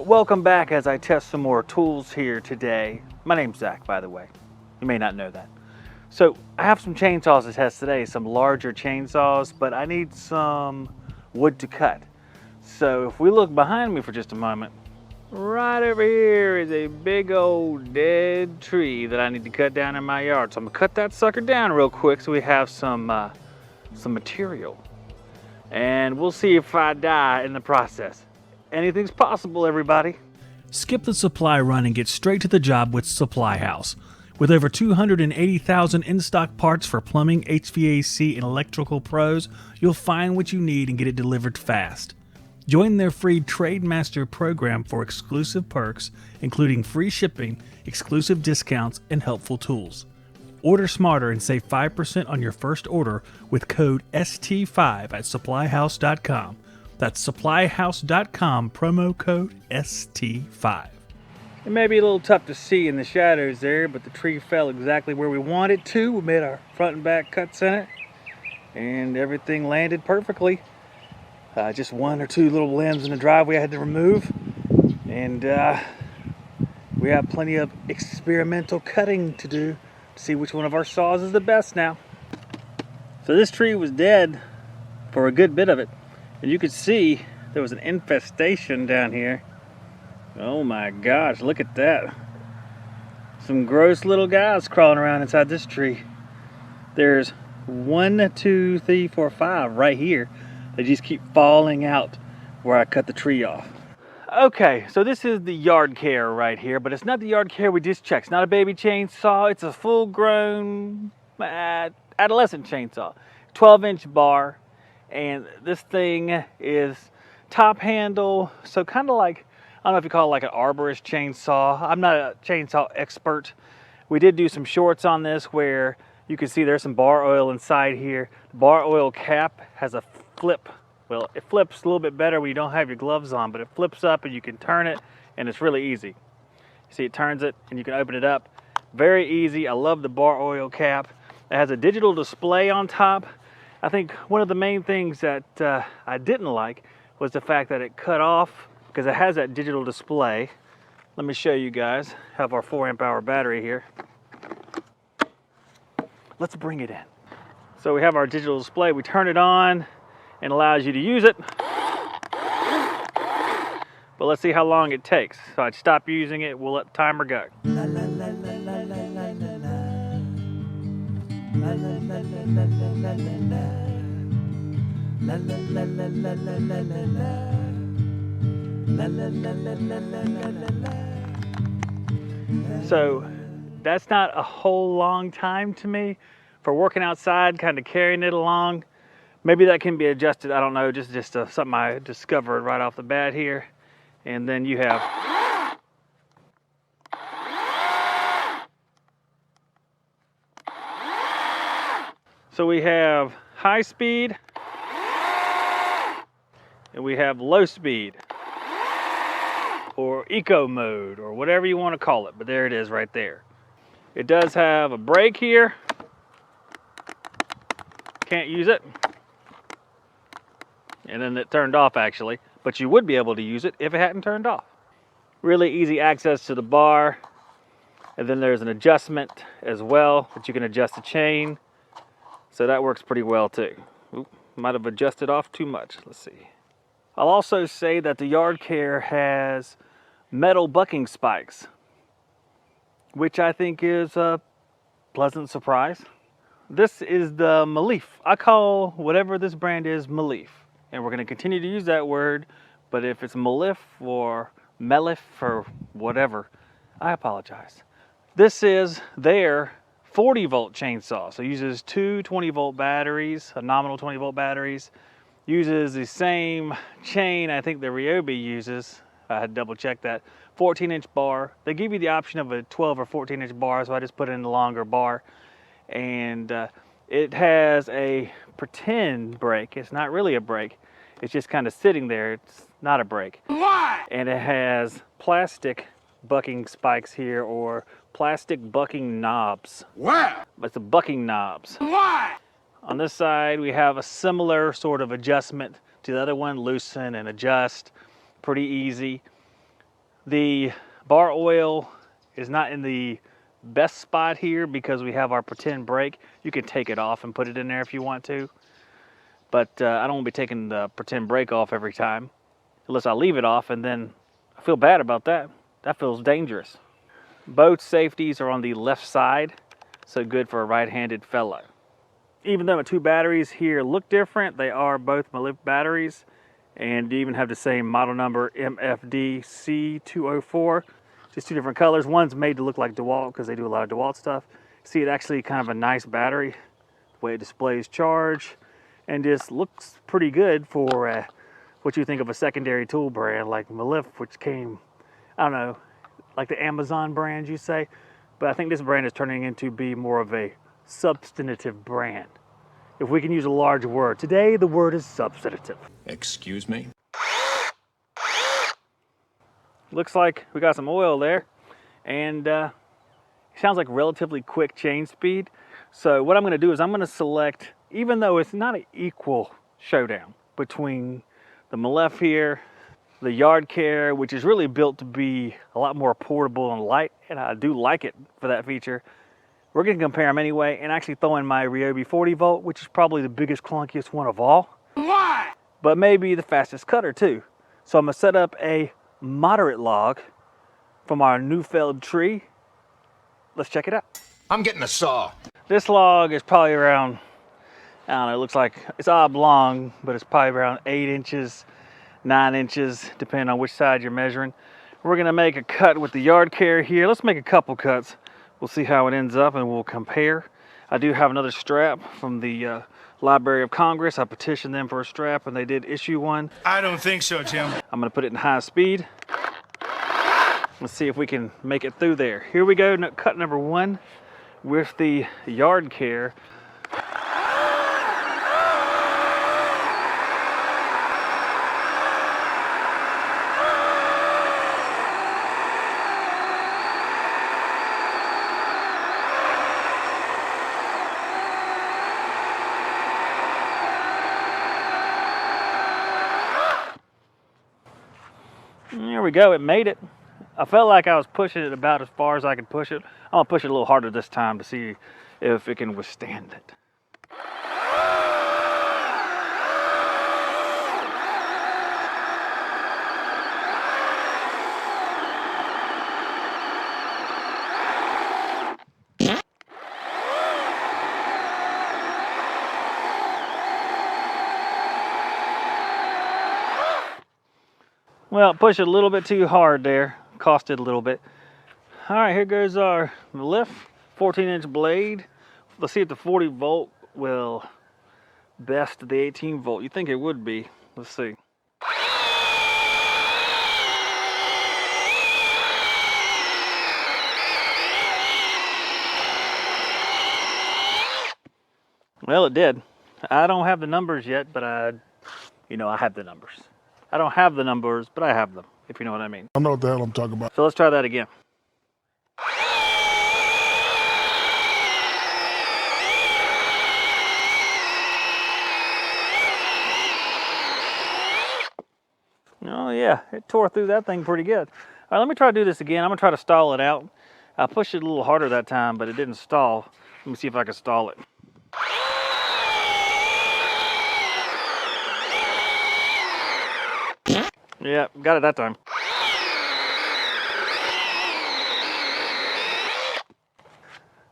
Welcome back as I test some more tools here today. My name's Zack, by the way. You may not know that. So I have some chainsaws to test today, some larger chainsaws, but I need some wood to cut. So if we look behind me for just a moment, right over here is a big old dead tree that I need to cut down in my yard. So I'm gonna cut that sucker down real quick so we have some material. And we'll see if I die in the process. Anything's possible, everybody. Skip the supply run and get straight to the job with Supply House. With over 280,000 in-stock parts for plumbing, HVAC, and electrical pros, you'll find what you need and get it delivered fast. Join their free Trade Master program for exclusive perks, including free shipping, exclusive discounts, and helpful tools. Order smarter and save 5% on your first order with code ST5 at supplyhouse.com. That's supplyhouse.com, promo code ST5. It may be a little tough to see in the shadows there, but the tree fell exactly where we wanted it to. We made our front and back cuts in it, and everything landed perfectly. Just one or two little limbs in the driveway I had to remove, and we have plenty of experimental cutting to do to see which one of our saws is the best now. So this tree was dead for a good bit of it. And you could see there was an infestation down here. Oh my gosh, look at that. Some gross little guys crawling around inside this tree. There's 1, 2, 3, 4, 5 right here. They just keep falling out where I cut the tree off. Okay, so this is the Yardcare right here, but it's not the Yardcare we just checked. It's not a baby chainsaw, it's a full-grown adolescent chainsaw. 12-inch bar. And this thing is top handle, so kind of like, I don't know if you call it like an arborist chainsaw. I'm not a chainsaw expert. We did do some shorts on this where you can see there's some bar oil inside here. The bar oil cap has a flip. Well, it flips a little bit better when you don't have your gloves on, but it flips up and you can turn it, and it's really easy. See, it turns it and you can open it up. Very easy. I love the bar oil cap. It has a digital display on top. I think one of the main things that I didn't like was the fact that it cut off because it has that digital display. Let me show you guys. Have our 4-amp-hour battery here. Let's bring it in. So we have our digital display. We turn it on and allows you to use it. But let's see how long it takes. So I'd stop using it. We'll let the timer go. So that's not a whole long time to me for working outside, kind of carrying it along. Maybe that can be adjusted, I don't know, just something I discovered right off the bat here. And then you have so we have high speed and we have low speed or eco mode or whatever you want to call it, but there it is right there. It does have a brake here. Can't use it. And then it turned off actually, but you would be able to use it if it hadn't turned off. Really easy access to the bar. And then there's an adjustment as well that you can adjust the chain. So that works pretty well too. Oop, might have adjusted off too much. Let's see. I'll also say that the Yardcare has metal bucking spikes, which I think is a pleasant surprise. This is the Mellif. I call whatever this brand is Mellif. And we're going to continue to use that word, but if it's Mellif or Mellif or whatever, I apologize. This is their 40-volt chainsaw. So it uses two 20-volt batteries, nominal 20-volt batteries. Uses the same chain I think the Ryobi uses. I had to double check that. 14-inch bar. They give you the option of a 12 or 14-inch bar, so I just put in the longer bar. And it has a pretend brake. It's not really a brake. It's just kind of sitting there. It's not a brake. Why? And it has plastic bucking spikes here, or plastic bucking knobs. Wow. It's the bucking knobs. Why? On this side, we have a similar sort of adjustment to the other one. Loosen and adjust. Pretty easy. The bar oil is not in the best spot here because we have our pretend brake. You can take it off and put it in there if you want to. But I don't want to be taking the pretend brake off every time unless I leave it off, and then I feel bad about that. That feels dangerous. Both safeties are on the left side, so good for a right-handed fellow. Even though the two batteries here look different, they are both Mellif batteries and even have the same model number, MFDC204. Just two different colors. One's made to look like DeWalt because they do a lot of DeWalt stuff. See, it's actually kind of a nice battery, the way it displays charge, and just looks pretty good for what you think of a secondary tool brand like Mellif, which came, I don't know, like the Amazon brand you say, but I think this brand is turning into be more of a substantive brand. If we can use a large word. Today, the word is substantive. Excuse me? Looks like we got some oil there, and it sounds like relatively quick change speed. So what I'm gonna do is I'm gonna select, even though it's not an equal showdown between the Mellif here, the Yardcare, which is really built to be a lot more portable and light, and I do like it for that feature. We're gonna compare them anyway, and actually throw in my Ryobi 40 volt, which is probably the biggest, clunkiest one of all. Why? But maybe the fastest cutter too. So I'm gonna set up a moderate log from our new felled tree. Let's check it out. I'm getting a saw. This log is probably around, I don't know, it looks like it's oblong, but it's probably around 8 inches, 9 inches, depending on which side you're measuring. We're gonna make a cut with the Yardcare here. Let's make a couple cuts. We'll see how it ends up and we'll compare. I do have another strap from the Library of Congress. I petitioned them for a strap and they did issue one. I don't think so, Tim. I'm gonna put it in high speed. Let's see if we can make it through there. Here we go, cut number 1 with the Yardcare. There we go, it made it. I felt like I was pushing it about as far as I could push it. I'm gonna push it a little harder this time to see if it can withstand it. Well, push it a little bit too hard there. Cost it a little bit. All right, here goes our Mellif 14-inch blade. Let's see if the 40 volt will best the 18 volt. You think it would be. Let's see. Well, it did. I don't have the numbers yet, but I have the numbers. I don't have the numbers, but I have them, if you know what I mean. I know what the hell I'm talking about. So let's try that again. Oh yeah, it tore through that thing pretty good. All right, let me try to do this again. I'm gonna try to stall it out. I pushed it a little harder that time, but it didn't stall. Let me see if I can stall it. Yeah, got it that time.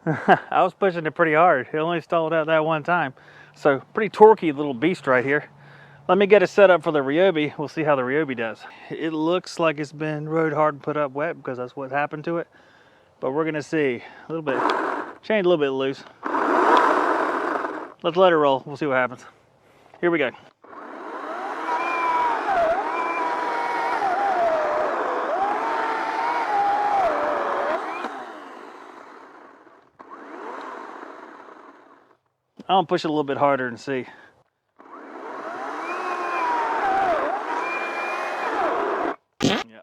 I was pushing it pretty hard. It only stalled out that one time. So pretty torquey little beast right here. Let me get it set up for the Ryobi. We'll see how the Ryobi does. It looks like it's been rode hard and put up wet because that's what happened to it. But we're gonna see a little bit, chain a little bit loose. Let's let it roll. We'll see what happens. Here we go. I'm gonna push it a little bit harder and see. Yeah.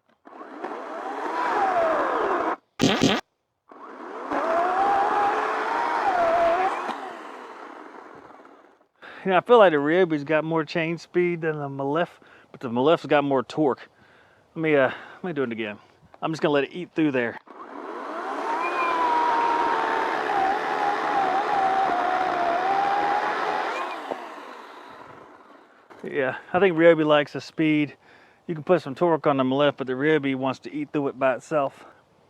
You know, I feel like the Ryobi's got more chain speed than the Mellif, but the Mellif's got more torque. Let me do it again. I'm just gonna let it eat through there. Yeah, I think Ryobi likes the speed. You can put some torque on the Mellif, but the Ryobi wants to eat through it by itself.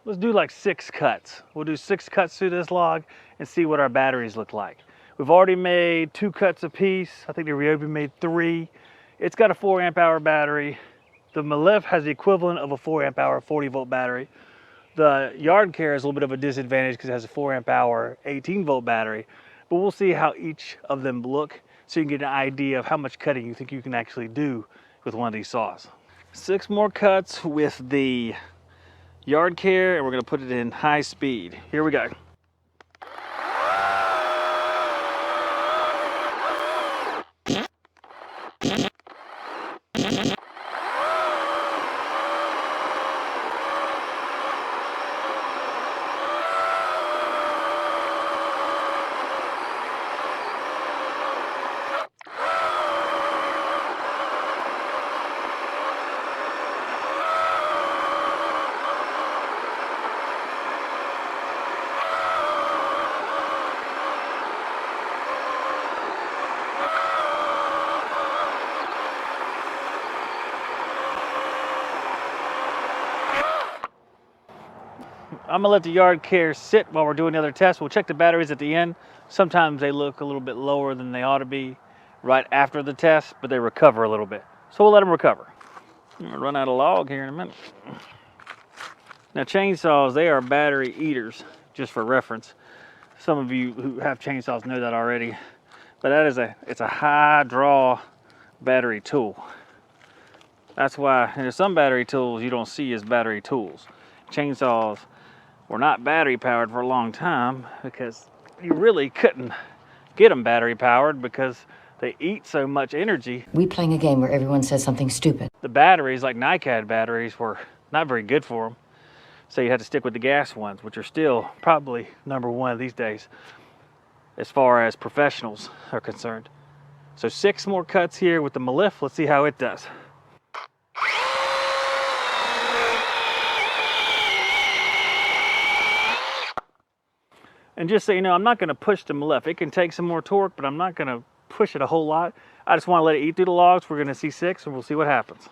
Let's do like 6 cuts. We'll do 6 cuts through this log and see what our batteries look like. We've already made 2 cuts apiece. I think the Ryobi made 3. It's got a 4 amp hour battery. The Mellif has the equivalent of a 4 amp hour 40 volt battery. The Yardcare is a little bit of a disadvantage because it has a 4 amp hour 18 volt battery. But we'll see how each of them look so you can get an idea of how much cutting you think you can actually do with one of these saws. 6 more cuts with the Yardcare, and we're going to put it in high speed. Here we go. I'm gonna let the Yardcare sit while we're doing the other tests. We'll check the batteries at the end. Sometimes they look a little bit lower than they ought to be right after the test, but they recover a little bit. So we'll let them recover. I'm gonna run out of log here in a minute. Now chainsaws, they are battery eaters, just for reference. Some of you who have chainsaws know that already. But it's a high draw battery tool. That's why there's some battery tools you don't see as battery tools. Chainsaws were not battery powered for a long time because you really couldn't get them battery powered because they eat so much energy. We playing a game where everyone says something stupid. The batteries, like NiCad batteries, were not very good for them. So you had to stick with the gas ones, which are still probably #1 these days as far as professionals are concerned. So 6 more cuts here with the Mellif. Let's see how it does. And just so you know, I'm not going to push the Mellif. It can take some more torque, but I'm not going to push it a whole lot. I just want to let it eat through the logs. We're going to see 6, and we'll see what happens.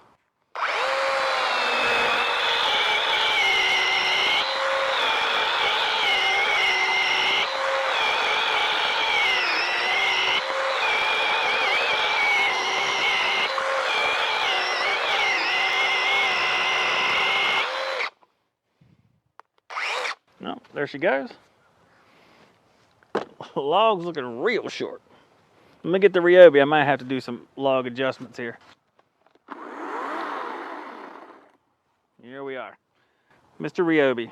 No, there she goes. The log's looking real short. Let me get the Ryobi. I might have to do some log adjustments here. Here we are. Mr. Ryobi.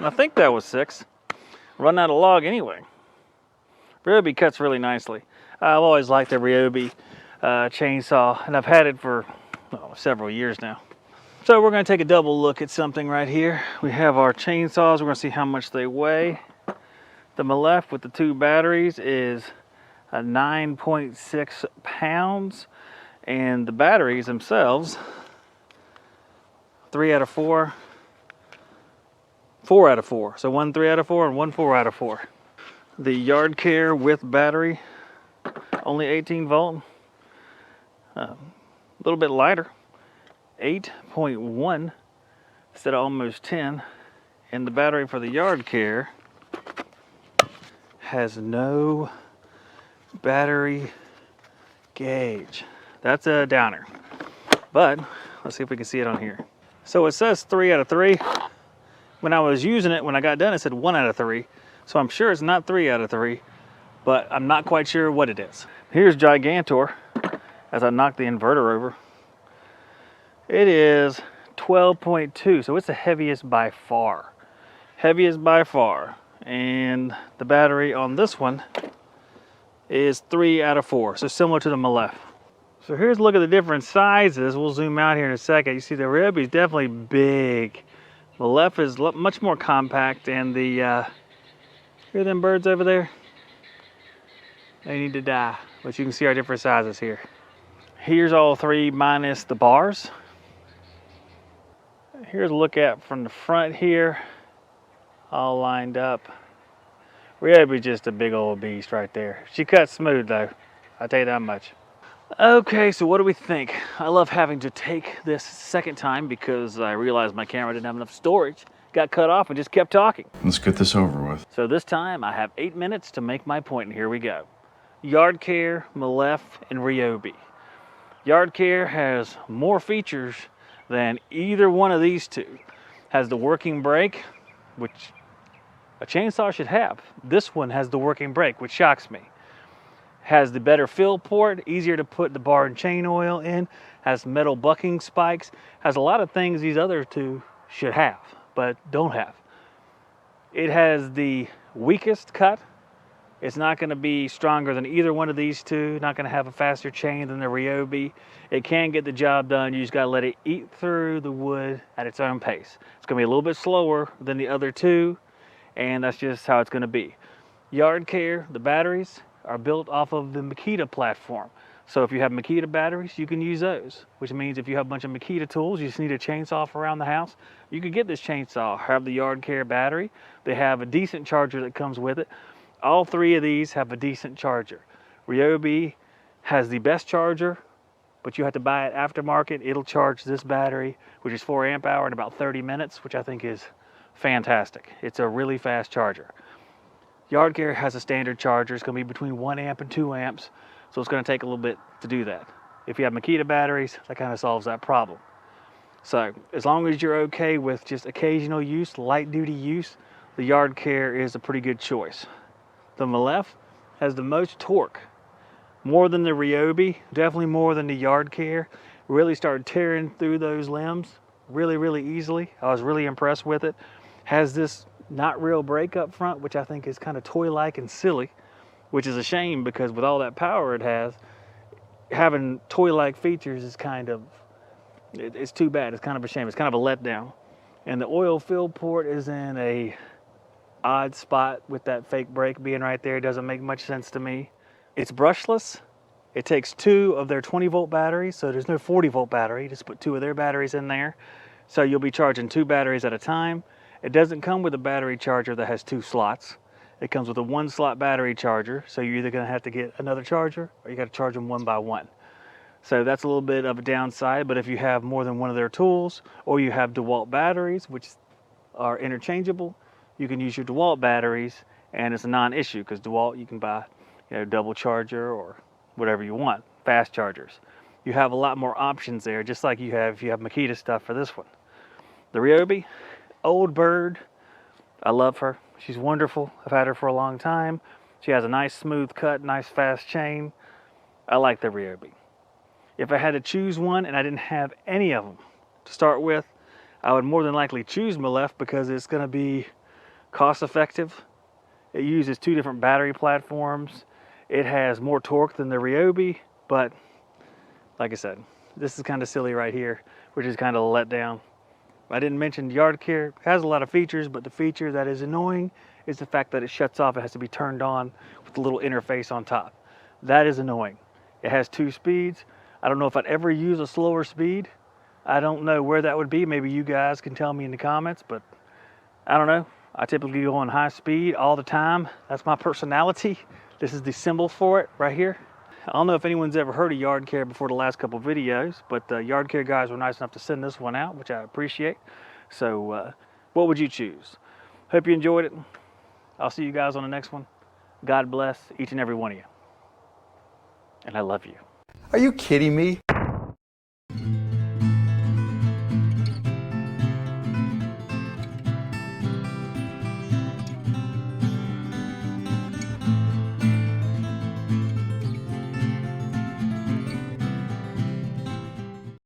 I think that was 6. Run out of log anyway. Ryobi cuts really nicely. I've always liked the Ryobi chainsaw, and I've had it for several years now. So we're going to take a double look at something right here. We have our chainsaws. We're going to see how much they weigh. The Mellif with the 2 batteries is 9.6 pounds, and the batteries themselves, 3 out of 4. 4 out of 4. So 1 3 out of 4 and 1 4 out of 4. The Yardcare with battery, only 18 volt. A little bit lighter, 8.1 instead of almost 10. And the battery for the Yardcare has no battery gauge. That's a downer. But let's see if we can see it on here. So it says 3 out of 3. When I was using it, when I got done, it said 1 out of 3. So I'm sure it's not 3 out of 3, but I'm not quite sure what it is. Here's Gigantor as I knock the inverter over. It is 12.2, so it's the heaviest by far. Heaviest by far. And the battery on this one is 3 out of 4, so similar to the Mellif. So here's a look at the different sizes. We'll zoom out here in a second. You see the Ryobi is definitely big. Mellif is much more compact, and the hear them birds over there? They need to die, but you can see our different sizes here. Here's all three minus the bars. Here's a look at from the front here, all lined up. Ryobi's just a big old beast right there. She cuts smooth though, I'll tell you that much. Okay, so what do we think? I love having to take this second time because I realized my camera didn't have enough storage. Got cut off and just kept talking. Let's get this over with. So this time I have 8 minutes to make my point, and here we go. Yardcare, Mellif, and Ryobi. Yardcare has more features than either one of these two. Has the working brake, which a chainsaw should have. This one has the working brake, which shocks me. Has the better fill port, easier to put the bar and chain oil in. Has metal bucking spikes. Has a lot of things these other two should have, but don't have. It has the weakest cut. It's not going to be stronger than either one of these two. Not going to have a faster chain than the Ryobi. It can get the job done. You just got to let it eat through the wood at its own pace. It's going to be a little bit slower than the other two, and that's just how it's going to be. Yardcare, the batteries are built off of the Makita platform. So if you have Makita batteries, you can use those, which means if you have a bunch of Makita tools, you just need a chainsaw for around the house, you can get this chainsaw, have the Yardcare battery. They have a decent charger that comes with it. All three of these have a decent charger. Ryobi has the best charger, but you have to buy it aftermarket. It'll charge this battery, which is 4 amp hour, in about 30 minutes, which I think is fantastic. It's a really fast charger. Yardcare has a standard charger. It's going to be between 1 amp and 2 amps, so it's going to take a little bit to do that. If you have Makita batteries, that kind of solves that problem. So as long as you're okay with just occasional use, light duty use, the Yardcare is a pretty good choice. The Mellif has the most torque, more than the Ryobi, definitely more than the Yardcare. Really started tearing through those limbs really easily. I was really impressed with it. Has this not real brake up front, which I think is kind of toy-like and silly, which is a shame because with all that power it has, having toy-like features is kind of, it's too bad. It's kind of a shame. It's kind of a letdown. And the oil fill port is in a odd spot with that fake brake being right there. It doesn't make much sense to me. It's brushless. It takes 2 of their 20-volt batteries, so there's no 40-volt battery. Just put 2 of their batteries in there. So you'll be charging 2 batteries at a time. It doesn't come with a battery charger that has 2 slots. It comes with a 1-slot battery charger, so you're either going to have to get another charger or you got to charge them one by one. So that's a little bit of a downside, but if you have more than one of their tools, or you have DeWalt batteries, which are interchangeable, you can use your DeWalt batteries, and it's a non-issue because DeWalt you can buy, double charger or whatever you want, fast chargers. You have a lot more options there, just like you have if you have Makita stuff for this one. The Ryobi, old bird. I love her. She's wonderful. I've had her for a long time. She has a nice smooth cut, nice fast chain. I like the Ryobi. If I had to choose one and I didn't have any of them to start with, I would more than likely choose Mellif because it's going to be cost effective. It uses 2 different battery platforms. It has more torque than the Ryobi, but like I said, this is kind of silly right here, which is kind of a letdown. I didn't mention Yardcare. It has a lot of features, but the feature that is annoying is the fact that it shuts off. It has to be turned on with a little interface on top. That is annoying. It has 2 speeds. I don't know if I'd ever use a slower speed. I don't know where that would be. Maybe you guys can tell me in the comments, but I don't know. I typically go on high speed all the time. That's my personality. This is the symbol for it right here. I don't know if anyone's ever heard of Yardcare before the last couple videos, but the Yardcare guys were nice enough to send this one out, which I appreciate. So what would you choose? Hope you enjoyed it. I'll see you guys on the next one. God bless each and every one of you. And I love you. Are you kidding me?